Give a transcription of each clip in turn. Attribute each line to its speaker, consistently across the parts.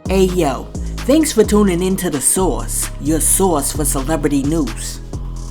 Speaker 1: Hey yo, thanks for tuning in to The Source, your source for celebrity news.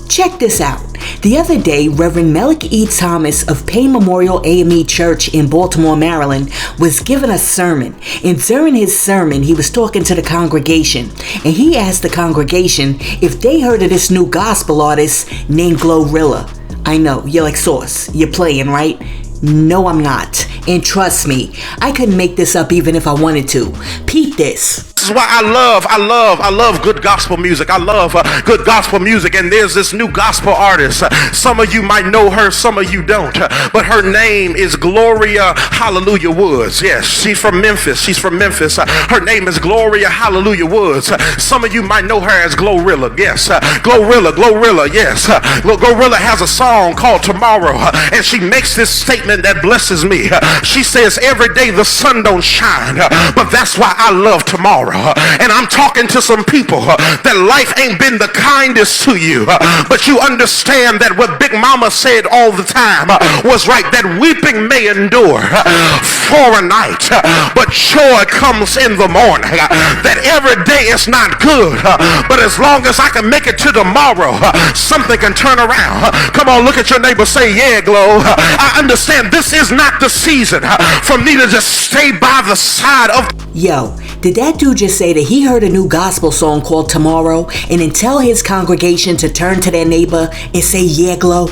Speaker 1: Check this out. The other day, Reverend Meek E. Thomas of Payne Memorial AME Church in Baltimore, Maryland, was given a sermon. And during his sermon, he was talking to the congregation. And he asked the congregation if they heard of this new gospel artist named GloRilla. I know, you're like, Source, you're playing, right? No, I'm not. And trust me, I couldn't make this up even if I wanted to. Peep this.
Speaker 2: This is why I love good gospel music. I love good gospel music. And there's this new gospel artist. Some of you might know her, some of you don't. But her name is Gloria Hallelujah Woods. Yes, she's from Memphis. Her name is Gloria Hallelujah Woods. Some of you might know her as GloRilla. Yes, GloRilla. Yes, GloRilla has a song called Tomorrow. And she makes this statement that blesses me. She says, every day the sun don't shine, but that's why I love tomorrow. And I'm talking to some people that life ain't been the kindest to you, but you understand that what Big Mama said all the time was right, that weeping may endure for a night, but joy comes in the morning. That every day is not good, but as long as I can make it to tomorrow, something can turn around. Come on, look at your neighbor, say, yeah, Glo. I understand this is not the season for me to just stay by the side of...
Speaker 1: Yo, did that dude just say that he heard a new gospel song called Tomorrow and then tell his congregation to turn to their neighbor and say, yeah, Glo?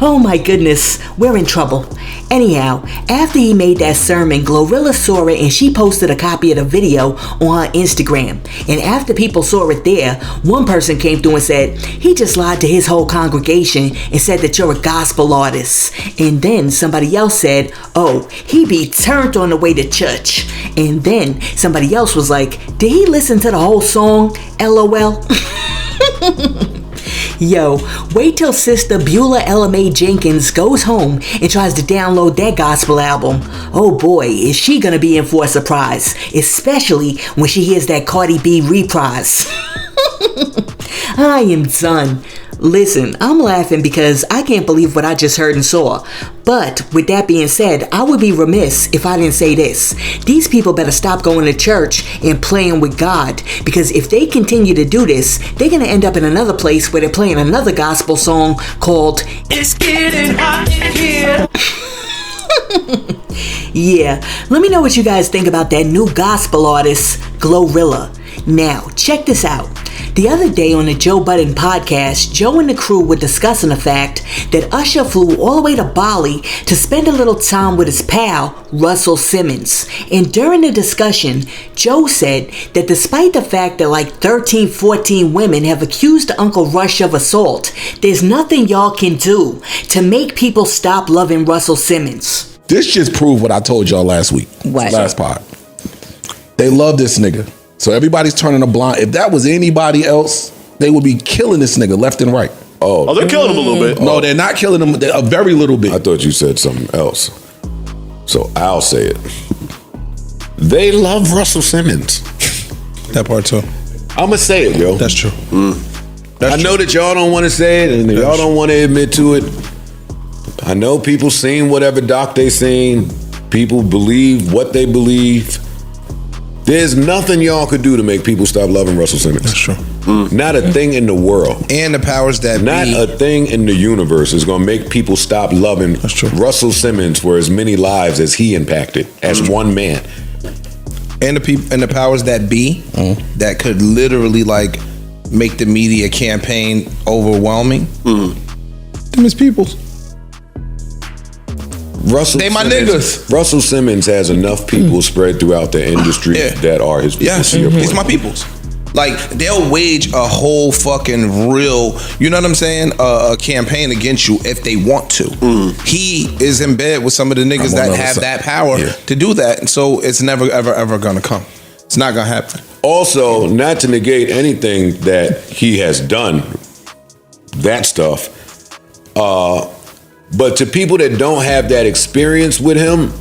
Speaker 1: Oh my goodness, we're in trouble. Anyhow, after he made that sermon, GloRilla saw it and she posted a copy of the video on her Instagram. And after people saw it there, one person came through and said, he just lied to his whole congregation and said that you're a gospel artist. And then somebody else said, oh, he be turned on the way to church. And then somebody else was like, did he listen to the whole song? LOL. Yo, wait till Sister Beulah LMA Jenkins goes home and tries to download that gospel album. Oh boy, is she gonna be in for a surprise, especially when she hears that Cardi B reprise. I am done. Listen, I'm laughing because I can't believe what I just heard and saw. But with that being said, I would be remiss if I didn't say this. These people better stop going to church and playing with God, because if they continue to do this, they're going to end up in another place where they're playing another gospel song called It's Getting Hot in Here. Yeah, let me know what you guys think about that new gospel artist, GloRilla. Now, check this out. The other day on the Joe Budden podcast, Joe and the crew were discussing the fact that Usher flew all the way to Bali to spend a little time with his pal, Russell Simmons. And during the discussion, Joe said that despite the fact that like 13, 14 women have accused Uncle Rush of assault, there's nothing y'all can do to make people stop loving Russell Simmons.
Speaker 3: This just proved what I told y'all last week.
Speaker 1: What?
Speaker 3: Last pod. They love this nigga. So everybody's turning a blind. If that was anybody else, they would be killing this nigga left and right.
Speaker 4: Oh, they're killing him a little bit.
Speaker 3: No, they're not killing him. A very little bit.
Speaker 4: I thought you said something else. So I'll say it. They love Russell Simmons.
Speaker 3: That part too.
Speaker 4: I'm gonna say it, yo.
Speaker 3: That's true.
Speaker 4: I know that y'all don't want to say it and y'all don't want to admit to it. I know people seen whatever doc they seen. People believe what they believe. There's nothing y'all could do to make people stop loving Russell Simmons.
Speaker 3: That's true.
Speaker 4: Not a thing in the world.
Speaker 3: And the powers that
Speaker 4: Not
Speaker 3: be.
Speaker 4: a thing in the universe is going to make people stop loving Russell Simmons for as many lives as he impacted as one man.
Speaker 5: And the powers that be that could literally like make the media campaign overwhelming. Them is people. They my niggas.
Speaker 4: Russell Simmons has enough people spread throughout the industry that are his people.
Speaker 5: Yes, it's my peoples. Like, they'll wage a whole fucking real, you know what I'm saying, a campaign against you if they want to. He is in bed with some of the niggas that have that power to do that. And so it's never, ever, ever gonna come. It's not gonna happen.
Speaker 4: Also, not to negate anything that he has done, that stuff, but to people that don't have that experience with him,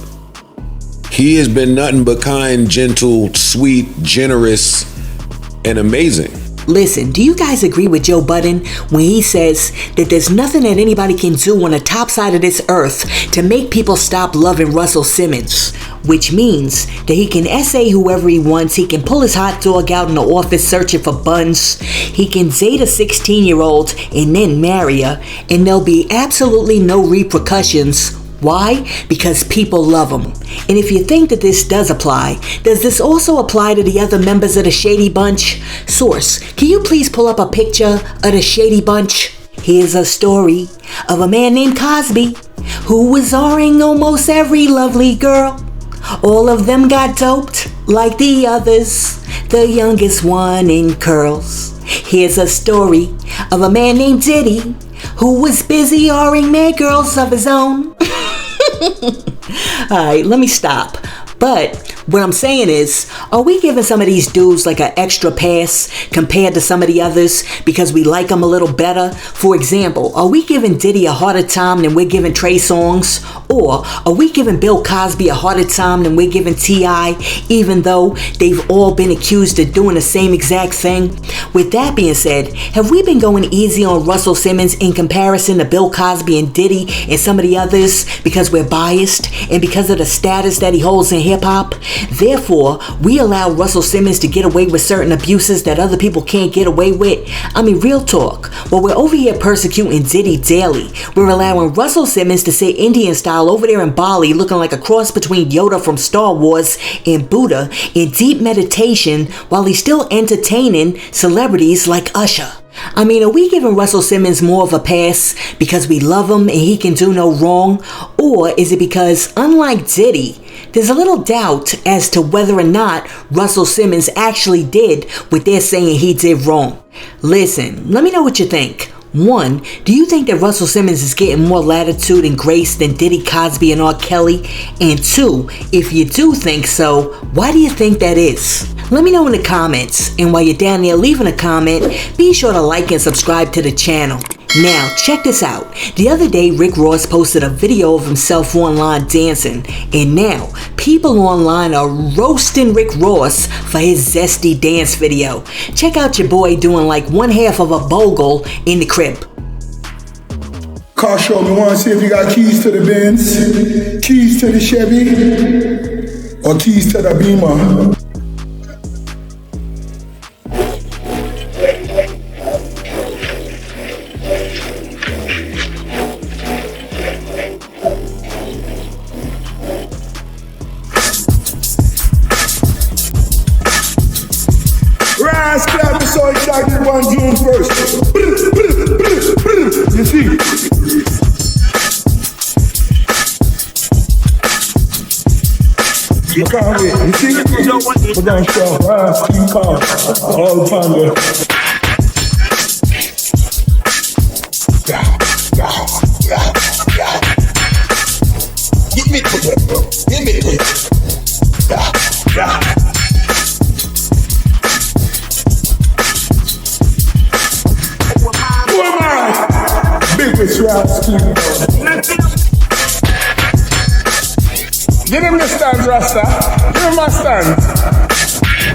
Speaker 4: he has been nothing but kind, gentle, sweet, generous, and amazing.
Speaker 1: Listen, do you guys agree with Joe Budden when he says that there's nothing that anybody can do on the top side of this earth to make people stop loving Russell Simmons? Which means that he can essay whoever he wants, he can pull his hot dog out in the office searching for buns, he can date a 16-year-old and then marry her, and there'll be absolutely no repercussions. Why? Because people love him. And if you think that this does apply, does this also apply to the other members of the Shady Bunch? Source, can you please pull up a picture of the Shady Bunch? Here's a story of a man named Cosby who was R-ing almost every lovely girl. All of them got doped like the others, the youngest one in curls. Here's a story of a man named Diddy who was busy R-ing mad girls of his own. Alright, let me stop. But what I'm saying is, are we giving some of these dudes like an extra pass compared to some of the others because we like them a little better? For example, are we giving Diddy a harder time than we're giving Trey Songz? Or are we giving Bill Cosby a harder time than we're giving T.I., even though they've all been accused of doing the same exact thing? With that being said, have we been going easy on Russell Simmons in comparison to Bill Cosby and Diddy and some of the others because we're biased and because of the status that he holds in hip-hop? Therefore, we allow Russell Simmons to get away with certain abuses that other people can't get away with. I mean, real talk. While we're over here persecuting Diddy daily, we're allowing Russell Simmons to sit Indian style over there in Bali looking like a cross between Yoda from Star Wars and Buddha in deep meditation while he's still entertaining celebrities like Usher. I mean, are we giving Russell Simmons more of a pass because we love him and he can do no wrong? Or is it because, unlike Diddy, there's a little doubt as to whether or not Russell Simmons actually did what they're saying he did wrong? Listen, let me know what you think. 1, do you think that Russell Simmons is getting more latitude and grace than Diddy, Cosby, and R. Kelly? And 2, if you do think so, why do you think that is? Let me know in the comments. And while you're down there leaving a comment, be sure to like and subscribe to the channel. Now, check this out. The other day, Rick Ross posted a video of himself online dancing, and now people online are roasting Rick Ross for his zesty dance video. Check out your boy doing like one half of a bogle in the crib.
Speaker 6: Car show, we want to see if you got keys to the Benz, keys to the Chevy, or keys to the Beamer. I'm so excited on June 1st. You see? You can't wait. You see? We're going to show King Kong all the time there. Give me it, bro. Give me it. Yeah. Biggest rascal. Give him the stand, Rasta. Give him my stand.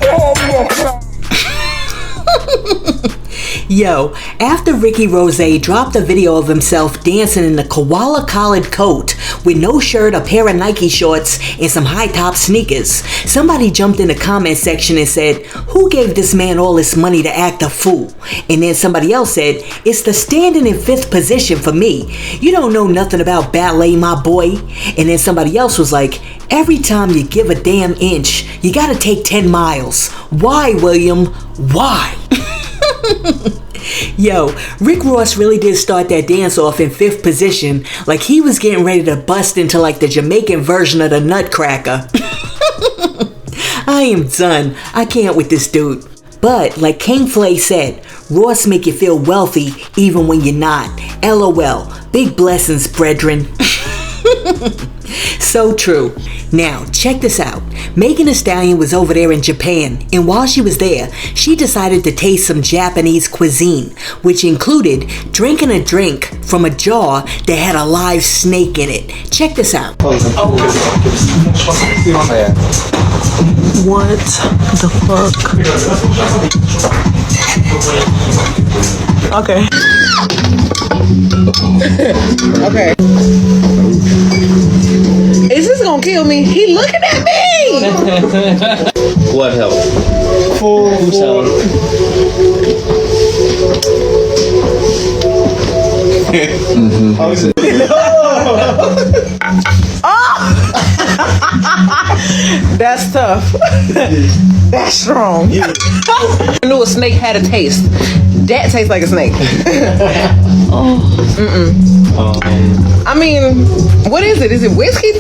Speaker 6: Oh,
Speaker 1: Yo, after Ricky Rose dropped a video of himself dancing in a koala collared coat with no shirt, a pair of Nike shorts, and some high-top sneakers, somebody jumped in the comment section and said, "Who gave this man all this money to act a fool?" And then somebody else said, "It's the standing in 5th position for me. You don't know nothing about ballet, my boy." And then somebody else was like, "Every time you give a damn inch, you gotta take 10 miles. Why, William? Why?" Yo, Rick Ross really did start that dance off in 5th position like he was getting ready to bust into like the Jamaican version of the Nutcracker. I am done. I can't with this dude. But like King Flay said, Ross make you feel wealthy even when you're not. LOL. Big blessings, brethren. So true. Now, check this out. Megan Thee Stallion was over there in Japan, and while she was there, she decided to taste some Japanese cuisine, which included drinking a drink from a jar that had a live snake in it. Check this out.
Speaker 7: What the fuck? Okay. Okay. Is this gonna kill me? He looking at me!
Speaker 8: What help? Who's help?
Speaker 7: That's tough. That's strong. I knew a snake had a taste. That tastes like a snake. I mean, what is it? Is it whiskey?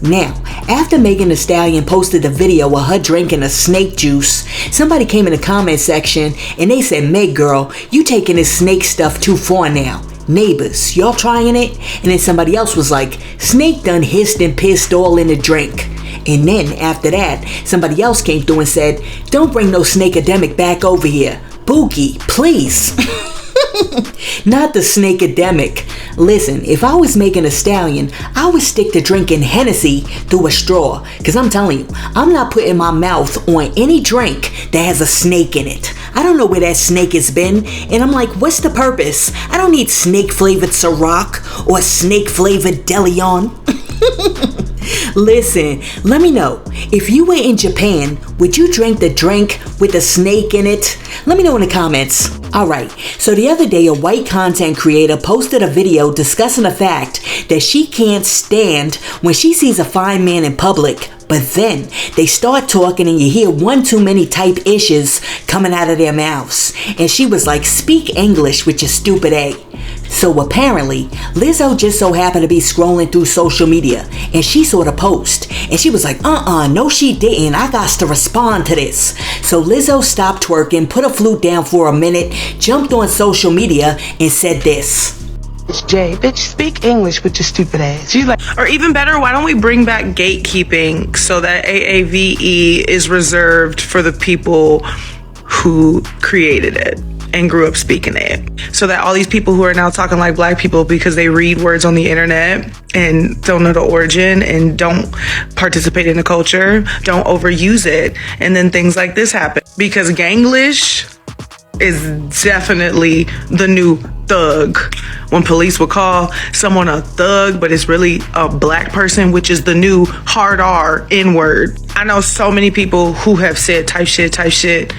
Speaker 1: Now, after Megan Thee Stallion posted a video of her drinking a snake juice, somebody came in the comment section and they said, "Meg girl, you taking this snake stuff too far now. Neighbors, y'all trying it?" And then somebody else was like, "Snake done hissed and pissed all in the drink." And then after that, somebody else came through and said, "Don't bring no snake-ademic back over here. Boogie, please." Not the snake-ademic. Listen, if I was Megan Thee Stallion, I would stick to drinking Hennessy through a straw. Cause I'm telling you, I'm not putting my mouth on any drink that has a snake in it. I don't know where that snake has been, and I'm like, what's the purpose? I don't need snake-flavored Ciroc or snake-flavored Deleon. Listen, let me know. If you were in Japan, would you drink the drink with a snake in it? Let me know in the comments. Alright, so the other day a white content creator posted a video discussing the fact that she can't stand when she sees a fine man in public, but then they start talking and you hear one too many type issues coming out of their mouths. And she was like, "Speak English with your stupid A." So apparently, Lizzo just so happened to be scrolling through social media and she saw the post and she was like, no she didn't, I got to respond to this. So Lizzo stopped twerking, put her flute down for a minute, jumped on social media and said this.
Speaker 7: Jay, bitch, speak English with your stupid ass. She's like,
Speaker 9: or even better, why don't we bring back gatekeeping so that AAVE is reserved for the people who created it and grew up speaking it, so that all these people who are now talking like black people because they read words on the internet and don't know the origin and don't participate in the culture, don't overuse it, and then things like this happen. Because Ganglish is definitely the new thug. When police would call someone a thug, but it's really a black person, which is the new hard R N-word. I know so many people who have said type shit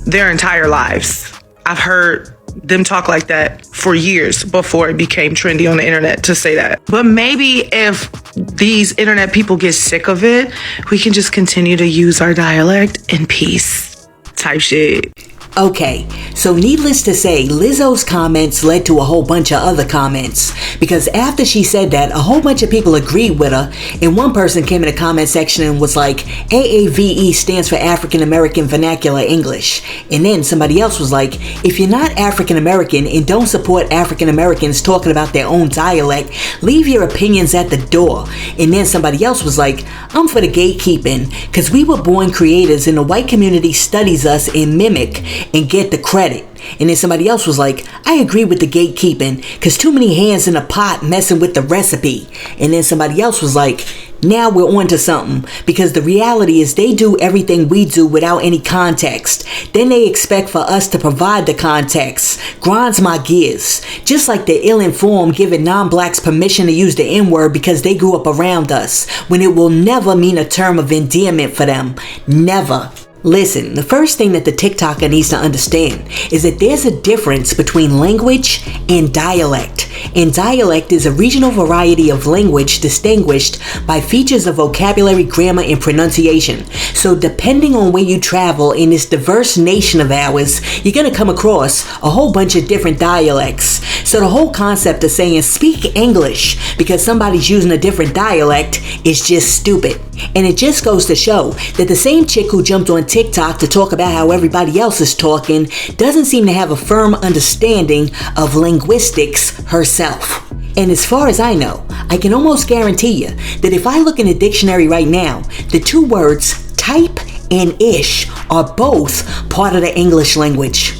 Speaker 9: their entire lives. I've heard them talk like that for years before it became trendy on the internet to say that. But maybe if these internet people get sick of it, we can just continue to use our dialect in peace type shit.
Speaker 1: Okay, so needless to say, Lizzo's comments led to a whole bunch of other comments, because after she said that, a whole bunch of people agreed with her, and one person came in the comment section and was like, AAVE stands for African American Vernacular English. And then somebody else was like, if you're not African American and don't support African Americans talking about their own dialect, leave your opinions at the door. And then somebody else was like, I'm for the gatekeeping, because we were born creators and the white community studies us and mimic and get the credit. And then somebody else was like, I agree with the gatekeeping, because too many hands in a pot messing with the recipe. And then somebody else was like, now we're on to something, because the reality is they do everything we do without any context. Then they expect for us to provide the context. Grinds my gears. Just like the ill-informed giving non-blacks permission to use the N-word because they grew up around us, when it will never mean a term of endearment for them. Never. Listen, the first thing that the TikToker needs to understand is that there's a difference between language and dialect. And dialect is a regional variety of language distinguished by features of vocabulary, grammar, and pronunciation. So depending on where you travel in this diverse nation of ours, you're going to come across a whole bunch of different dialects. So the whole concept of saying speak English because somebody's using a different dialect is just stupid. And it just goes to show that the same chick who jumped on TikTok to talk about how everybody else is talking doesn't seem to have a firm understanding of linguistics herself. And as far as I know, I can almost guarantee you that if I look in a dictionary right now, the two words type and ish are both part of the English language.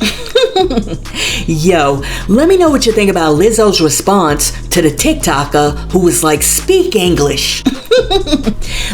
Speaker 1: Yo, let me know what you think about Lizzo's response to the TikToker who was like, speak English.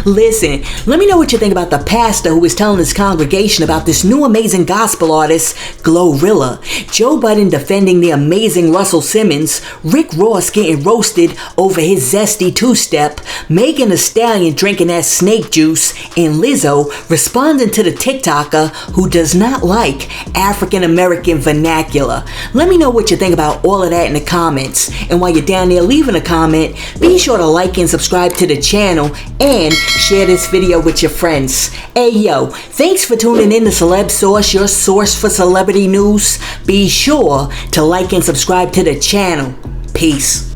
Speaker 1: Listen, let me know what you think about the pastor who was telling his congregation about this new amazing gospel artist, GloRilla, Joe Budden defending the amazing Russell Simmons, Rick Ross getting roasted over his zesty two-step, Megan Thee Stallion drinking that snake juice, and Lizzo responding to the TikToker who does not like African American vernacular. Let me know what you think about all of that in the comments. And while you're down there leaving a comment, be sure to like and subscribe to the channel and share this video with your friends. Hey yo, thanks for tuning in to Celeb Source, your source for celebrity news. Be sure to like and subscribe to the channel. Peace.